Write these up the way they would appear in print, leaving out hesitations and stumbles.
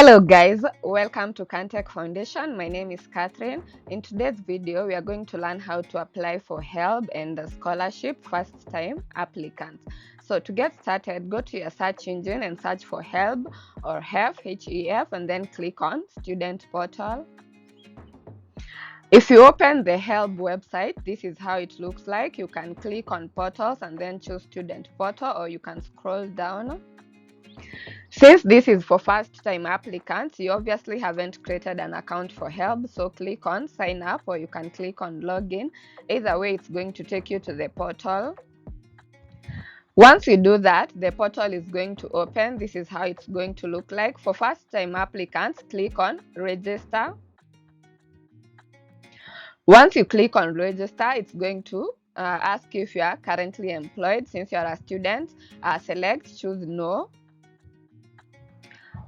Hello guys, welcome to Cantech Foundation. My name is Catherine. In today's video, we are going to learn how to apply for HELB and scholarship first time applicants. So to get started, go to your search engine and search for HELB or HEF, H-E-F, and then click on Student Portal. If you open the HELB website, this is how it looks like. You can click on Portals and then choose Student Portal, or you can scroll down. Since this is for first-time applicants, you obviously haven't created an account for HELB, so click on sign up, or you can click on login. Either way, it's going to take you to the portal. Once you do that, the portal is going to open. This is how it's going to look like. For first-time applicants, click on register. Once you click on register, it's going to ask you if you are currently employed. Since you are a student, select choose no.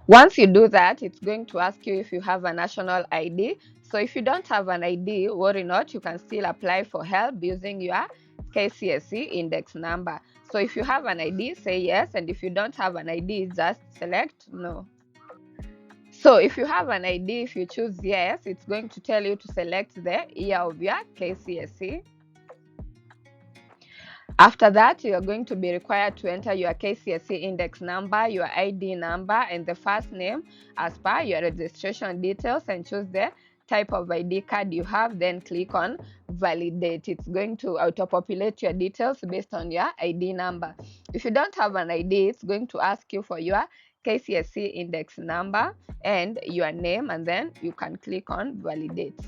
Once you do that, it's going to ask you if you have a national ID. So if you don't have an ID, worry not, you can still apply for HELB using your KCSE index number. So if you have an ID, say yes, and if you don't have an ID, just select no. So if you have an ID, if you choose yes, it's going to tell you to select the year of your KCSE. After that, you are going to be required to enter your KCSE index number, your ID number, and the first name as per your registration details, and choose the type of ID card you have. Then click on validate. It's going to auto-populate your details based on your ID number. If you don't have an ID, it's going to ask you for your KCSE index number and your name, and then you can click on validate.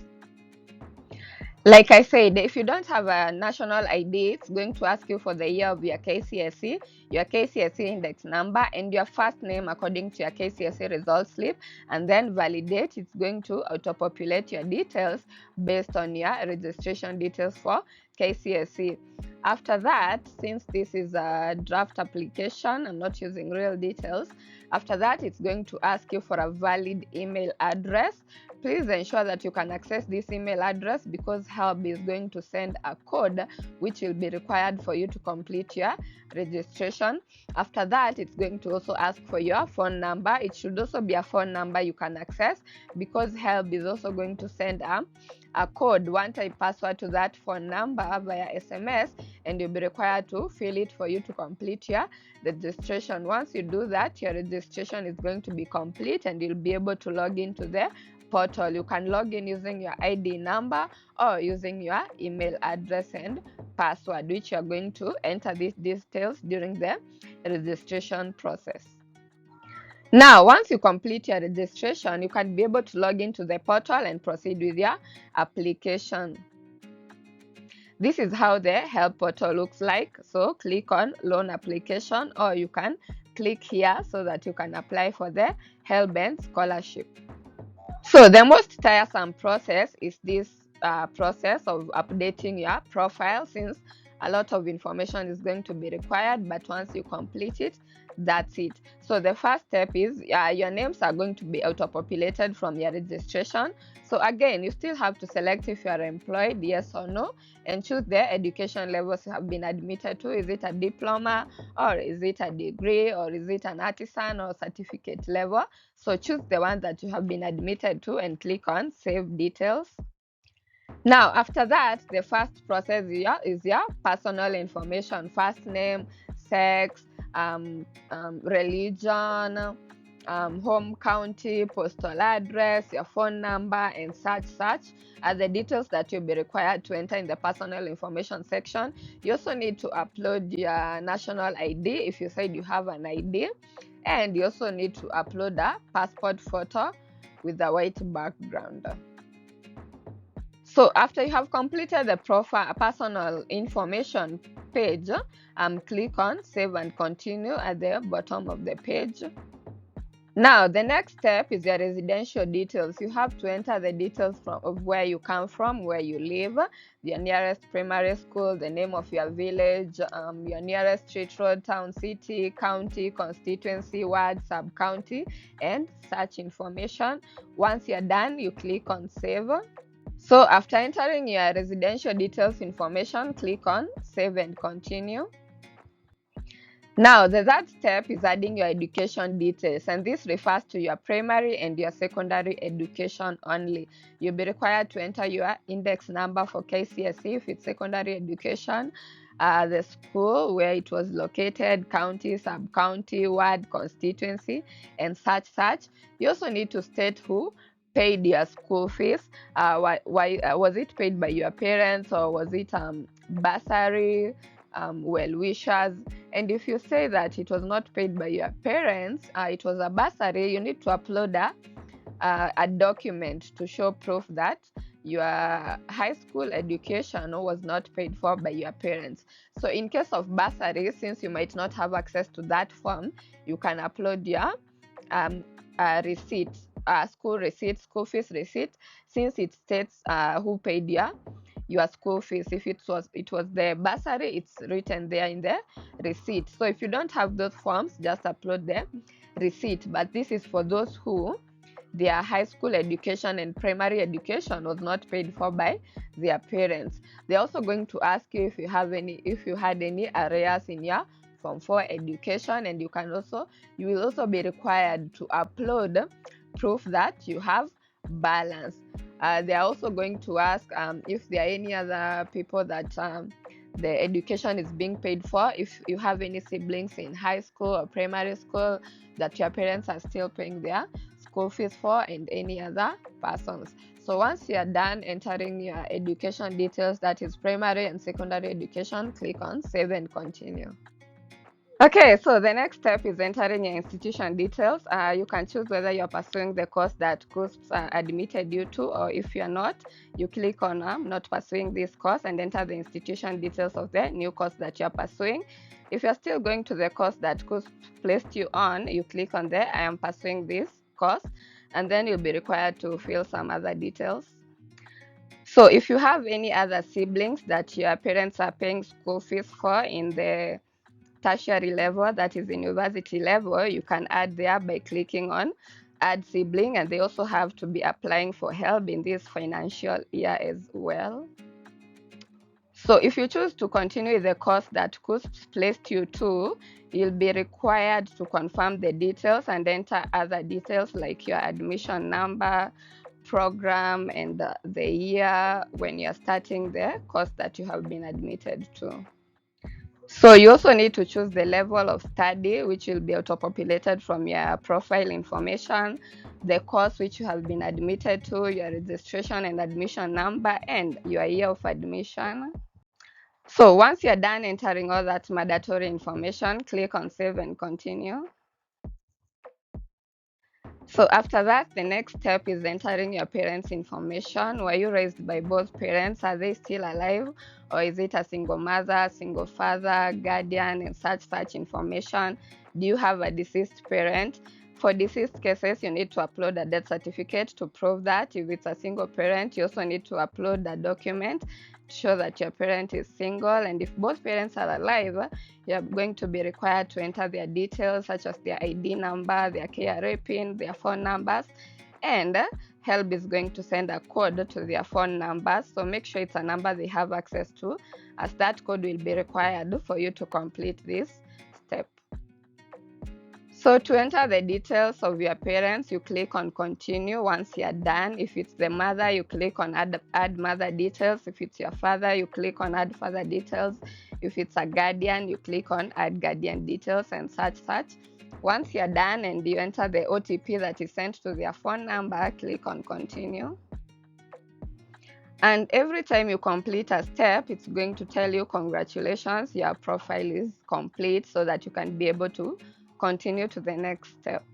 Like I said, if you don't have a national ID, it's going to ask you for the year of your KCSE, your KCSE index number, and your first name according to your KCSE result slip, and then validate. It's going to auto-populate your details based on your registration details for KCSE. After that, since this is a draft application, I'm not using real details. After that, it's going to ask you for a valid email address. Please ensure that you can access this email address because HELB is going to send a code which will be required for you to complete your registration. After that, it's going to also ask for your phone number. It should also be a phone number you can access because HELB is also going to send a code, one-time password to that phone number via SMS, and you'll be required to fill it for you to complete your registration. Once you do that, your registration is going to be complete and you'll be able to log into the portal. You can log in using your ID number or using your email address and password, which you are going to enter these details during the registration process. Now, once you complete your registration, you can be able to log into the portal and proceed with your application. This is how the HELB portal looks like. So click on loan application, or you can click here so that you can apply for the HELB and scholarship. So the most tiresome process is this process of updating your profile, since a lot of information is going to be required, but once you complete it, that's it. So the first step is your names are going to be auto-populated from your registration. So again, you still have to select if you are employed, yes or no, and choose the education levels you have been admitted to. Is it a diploma, or is it a degree, or is it an artisan or certificate level? So choose the one that you have been admitted to and click on Save Details. Now, after that, the first process is your personal information: first name, sex, religion, home county, postal address, your phone number, and such are the details that you'll be required to enter in the personal information section. You also need to upload your national ID if you said you have an ID, and you also need to upload a passport photo with a white background. So after you have completed the profile personal information page, click on Save and Continue at the bottom of the page. Now, the next step is your residential details. You have to enter the details of where you come from, where you live, your nearest primary school, the name of your village, your nearest street, road, town, city, county, constituency, ward, sub-county, and such information. Once you're done, you click on Save. So after entering your residential details information, click on Save and Continue. Now, the third step is adding your education details, and this refers to your primary and your secondary education only. You'll be required to enter your index number for KCSE if it's secondary education, the school where it was located, county, sub-county, ward, constituency, and such. You also need to state who paid your school fees. Why was it paid by your parents, or was it bursary, well-wishers? And if you say that it was not paid by your parents, it was a bursary, you need to upload a document to show proof that your high school education was not paid for by your parents. So in case of bursary, since you might not have access to that form, you can upload your receipt, school receipt, school fees receipt, since it states who paid your school fees. If it was the bursary, it's written there in the receipt. So if you don't have those forms, just upload the receipt. But this is for those who their high school education and primary education was not paid for by their parents. They're also going to ask you if you had any arrears in your Form 4 education, and you will also be required to upload proof that you have balance. They are also going to ask if there are any other people that the education is being paid for, if you have any siblings in high school or primary school that your parents are still paying their school fees for, and any other persons. So once you are done entering your education details, that is primary and secondary education, click on Save and Continue. Okay, so the next step is entering your institution details. You can choose whether you're pursuing the course that CUSPs admitted you to, or if you're not, you click on not pursuing this course and enter the institution details of the new course that you're pursuing. If you're still going to the course that CUSPs placed you on, you click on the I am pursuing this course, and then you'll be required to fill some other details. So if you have any other siblings that your parents are paying school fees for in the tertiary level, that is in university level, you can add there by clicking on add sibling, and they also have to be applying for HELB in this financial year as well. So if you choose to continue the course that CUSPs placed you to, you'll be required to confirm the details and enter other details like your admission number, program, and the year when you're starting the course that you have been admitted to. So you also need to choose the level of study, which will be auto-populated from your profile information, the course which you have been admitted to, your registration and admission number, and your year of admission. So once you're done entering all that mandatory information, click on Save and Continue. So after that, the next step is entering your parents' information. Were you raised by both parents? Are they still alive? Or is it a single mother, single father, guardian, and such information? Do you have a deceased parent? For deceased cases, you need to upload a death certificate to prove that. If it's a single parent, you also need to upload a document to show that your parent is single. And if both parents are alive, you are going to be required to enter their details, such as their ID number, their KRA PIN, their phone numbers, and HELB is going to send a code to their phone numbers. So make sure it's a number they have access to, as that code will be required for you to complete this step. So to enter the details of your parents, you click on Continue. Once you're done, if it's the mother, you click on Add Mother Details. If it's your father, you click on Add Father Details. If it's a guardian, you click on Add Guardian Details, and such. Once you're done and you enter the OTP that is sent to their phone number, click on Continue. And every time you complete a step, it's going to tell you, congratulations, your profile is complete, so that you can be able to continue to the next step.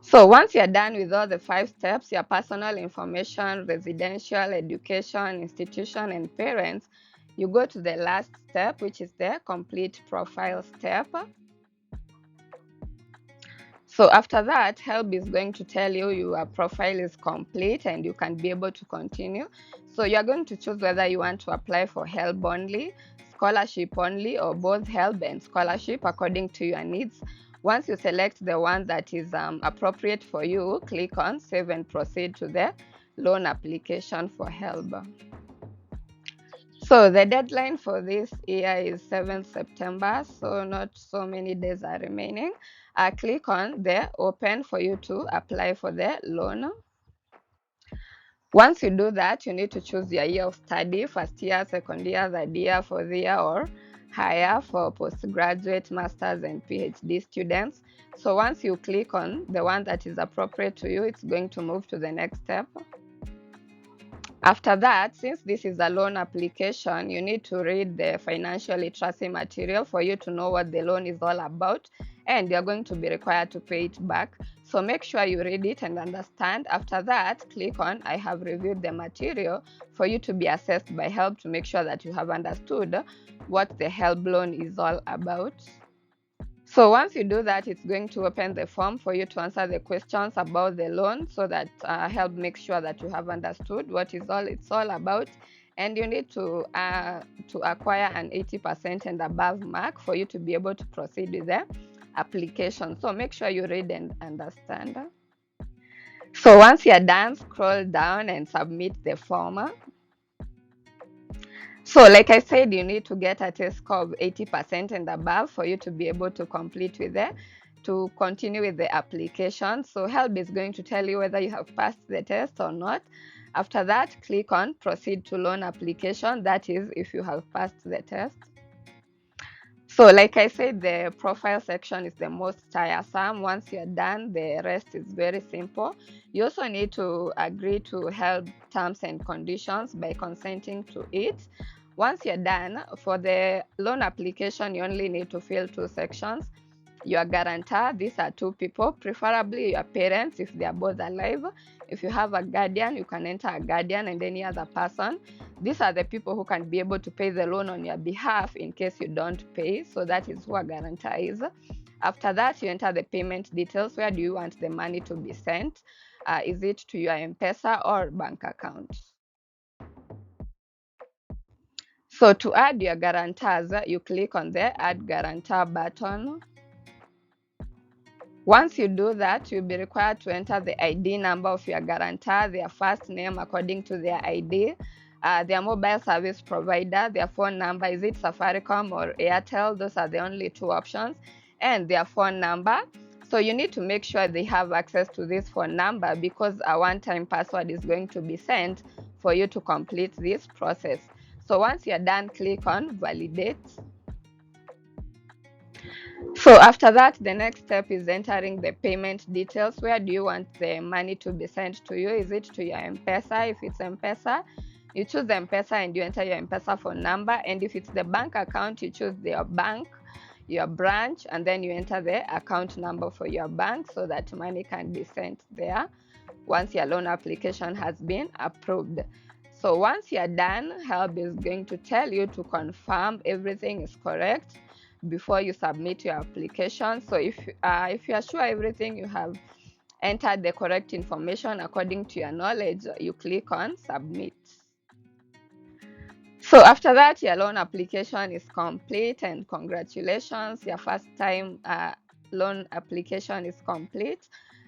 So once you're done with all the 5 steps, your personal information, residential, education, institution, and parents, you go to the last step, which is the complete profile step. So after that, HELB is going to tell you your profile is complete and you can be able to continue. So you're going to choose whether you want to apply for HELB only, scholarship only, or both HELB and scholarship according to your needs. Once you select the one that is appropriate for you, click on Save and Proceed to the loan application for HELB. So the deadline for this year is 7th September, so not so many days are remaining. Click on the open for you to apply for the loan. Once you do that, you need to choose your year of study: first year, second year, third year, fourth year, or higher for postgraduate, masters, and PhD students. So once you click on the one that is appropriate to you, it's going to move to the next step. After that, since this is a loan application, you need to read the financial literacy material for you to know what the loan is all about, and you're going to be required to pay it back. So make sure you read it and understand. After that, click on I have reviewed the material for you to be assessed by HELB to make sure that you have understood what the HELB loan is all about. So once you do that, it's going to open the form for you to answer the questions about the loan so that HELB makes sure that you have understood what it's all about. And you need to acquire an 80% and above mark for you to be able to proceed with the application. So make sure you read and understand. So once you're done, scroll down and submit the form. So like I said, you need to get a test score of 80% and above for you to be able to continue with the application. So HELB is going to tell you whether you have passed the test or not. After that, click on proceed to loan application. That is if you have passed the test. So like I said, the profile section is the most tiresome. Once you're done, the rest is very simple. You also need to agree to HELB terms and conditions by consenting to it. Once you're done, for the loan application, you only need to fill 2 sections. Your guarantor, these are 2 people, preferably your parents if they are both alive. If you have a guardian, you can enter a guardian and any other person. These are the people who can be able to pay the loan on your behalf in case you don't pay. So that is who a guarantor is. After that, you enter the payment details. Where do you want the money to be sent? Is it to your M-Pesa or bank account? So to add your guarantors, you click on the Add Guarantor button. Once you do that, you'll be required to enter the ID number of your guarantor, their first name according to their ID, their mobile service provider, their phone number, is it Safaricom or Airtel? Those are the only 2 options, and their phone number. So you need to make sure they have access to this phone number because a one-time password is going to be sent for you to complete this process. So once you're done, click on Validate. So after that, the next step is entering the payment details. Where do you want the money to be sent to you? Is it to your M-Pesa? If it's M-Pesa, you choose the M-Pesa and you enter your M-Pesa phone number. And if it's the bank account, you choose your bank, your branch, and then you enter the account number for your bank so that money can be sent there once your loan application has been approved. So once you're done, HELB is going to tell you to confirm everything is correct before you submit your application. So if you are sure everything you have entered the correct information according to your knowledge, you click on Submit. So after that, your loan application is complete, and congratulations, your first time loan application is complete.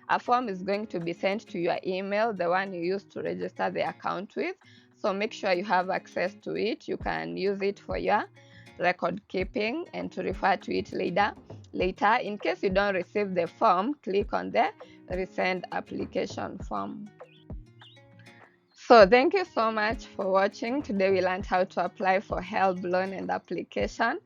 A form is going to be sent to your email, the one you used to register the account with. So make sure you have access to it. You can use it for your record keeping and to refer to it later. In case you don't receive the form, click on the Resend Application form. So thank you so much for watching. Today we learned how to apply for HELB loan and application.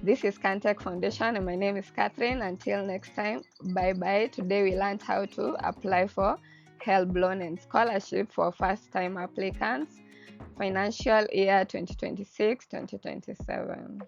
This is Cantech Foundation and my name is Catherine. Until next time, bye-bye. Today we learned how to apply for HELB Loan and Scholarship for first-time applicants, financial year 2026-2027.